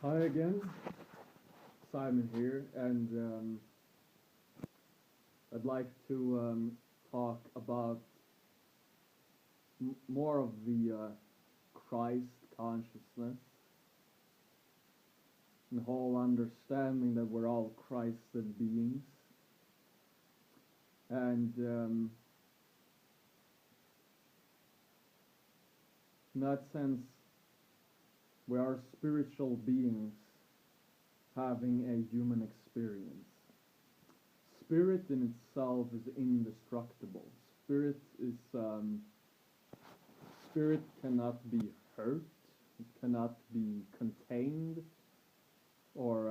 Hi again, Simon here, and I'd like to talk about more of the Christ consciousness and the whole understanding that we're all Christed beings, and in that sense, we are spiritual beings having a human experience. Spirit in itself is indestructible. Spirit is Spirit cannot be hurt, it cannot be contained, or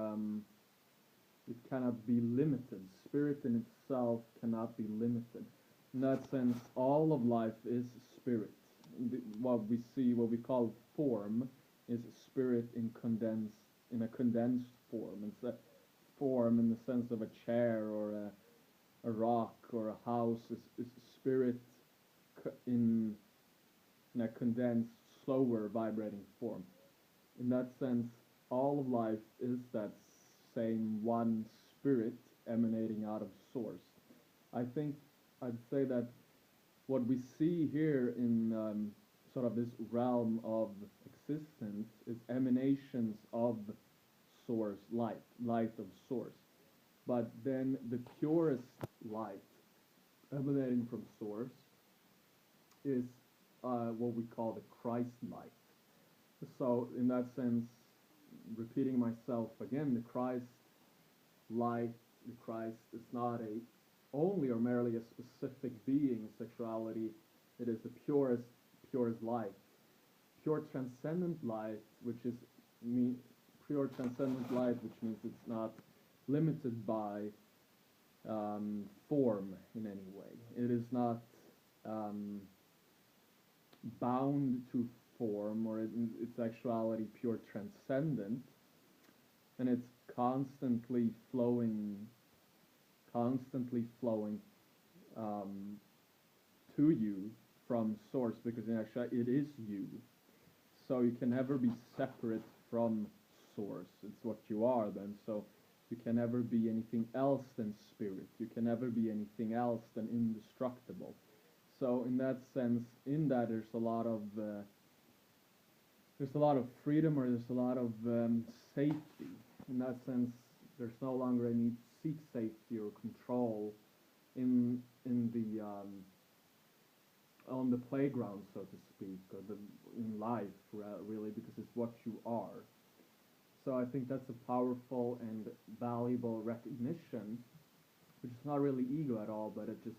it cannot be limited. Spirit in itself cannot be limited. In that sense, all of life is spirit. What we see, what we call form, is spirit in a condensed form. It's a form in the sense of a chair or a rock or a house is spirit in a condensed, slower vibrating form. In that sense, all of life is that same one spirit emanating out of source. I think I'd say that what we see here in sort of this realm of existence is emanations of source, light of source. But then the purest light emanating from source is what we call the Christ light. So in that sense, repeating myself again, the Christ light, the Christ is not a only or merely a specific being, sexuality. It is the purest light, pure transcendent light, which is pure transcendent light, which means it's not limited by form in any way. It is not bound to form, or its actuality pure transcendent, and it's constantly flowing to you from source, because in actuality it is you. So you can never be separate from source. It's what you are then. So you can never be anything else than spirit. You can never be anything else than indestructible. So in that sense, in that there's a lot of freedom, or there's a lot of safety. In that sense, there's no longer a need to seek safety or control in the on the playground, so to speak, or in life, really, because it's what you are. So I think that's a powerful and valuable recognition, which is not really ego at all, but it's just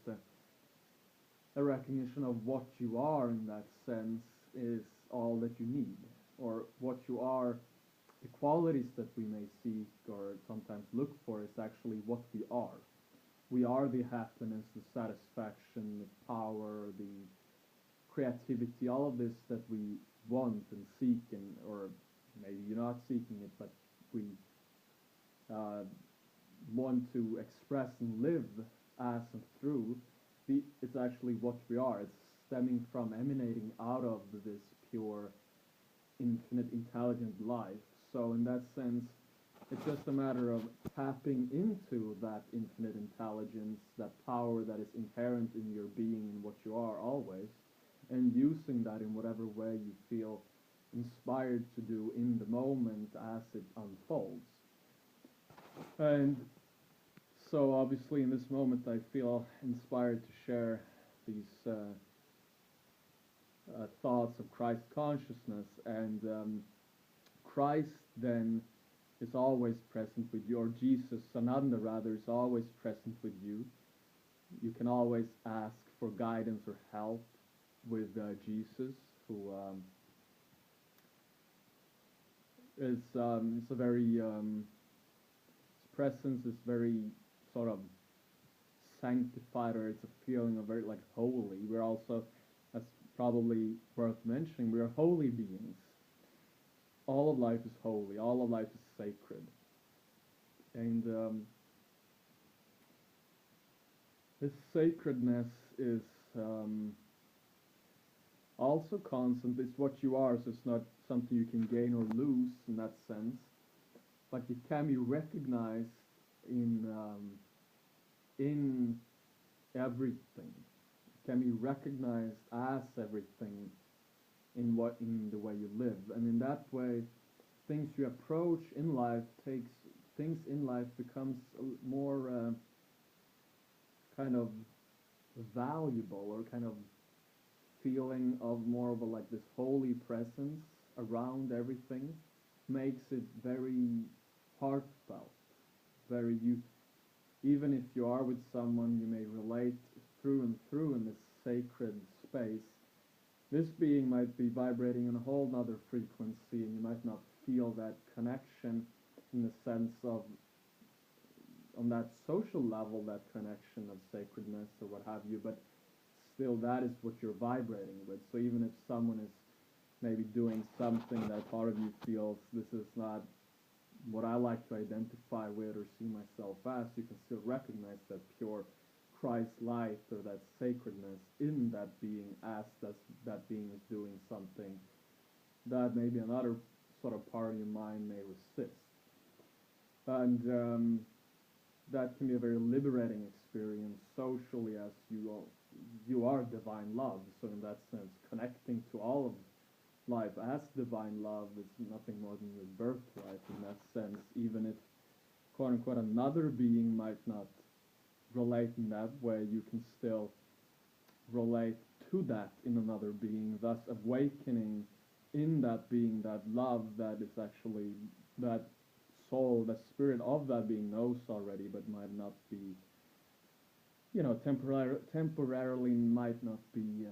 a recognition of what you are in that sense is all that you need, or what you are, the qualities that we may seek or sometimes look for is actually what we are. We are the happiness, the satisfaction, the power, the creativity, all of this that we want and seek, or maybe you're not seeking it, but we uh, want to express and live as and through. It's actually what we are. It's stemming from, emanating out of this pure, infinite, intelligent life. So in that sense, it's just a matter of tapping into that infinite intelligence, that power that is inherent in your being and what you are always, and using that in whatever way you feel inspired to do in the moment as it unfolds. And so obviously in this moment I feel inspired to share these thoughts of Christ consciousness, and Christ then is always present with you, or Jesus, Sananda rather, is always present with you. You can always ask for guidance or help with Jesus, who is a very his presence is very sort of sanctified, or it's a feeling of very like holy. We're also, that's probably worth mentioning, we are holy beings. All of life is holy. All of life is sacred, and this sacredness is also constant. It's what you are, so it's not something you can gain or lose in that sense. like it can be recognized in everything. It can be recognized as everything in the way you live, and in that way, things you approach in life takes things in life becomes more kind of valuable, or kind of feeling of more of a like this holy presence around everything makes it very heartfelt, very you. Even if you are with someone you may relate through and through in this sacred space, this being might be vibrating on a whole nother frequency, and you might not feel that connection in the sense of, on that social level, that connection of sacredness or what have you, but still that is what you're vibrating with. So even if someone is maybe doing something that part of you feels this is not what I like to identify with or see myself as, you can still recognize that pure Christ light or that sacredness in that being, as that being is doing something that maybe another sort of part of your mind may resist. And that can be a very liberating experience socially, as you are divine love. So in that sense, connecting to all of life as divine love is nothing more than your birthright in that sense, even if, quote unquote, another being might not relate in that way, you can still relate to that in another being, thus awakening in that being that love that is actually that soul, the spirit of that being knows already, but might not be, temporarily might not be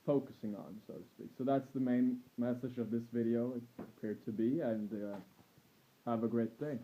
focusing on, so to speak. So that's the main message of this video, it appeared to be, and have a great day.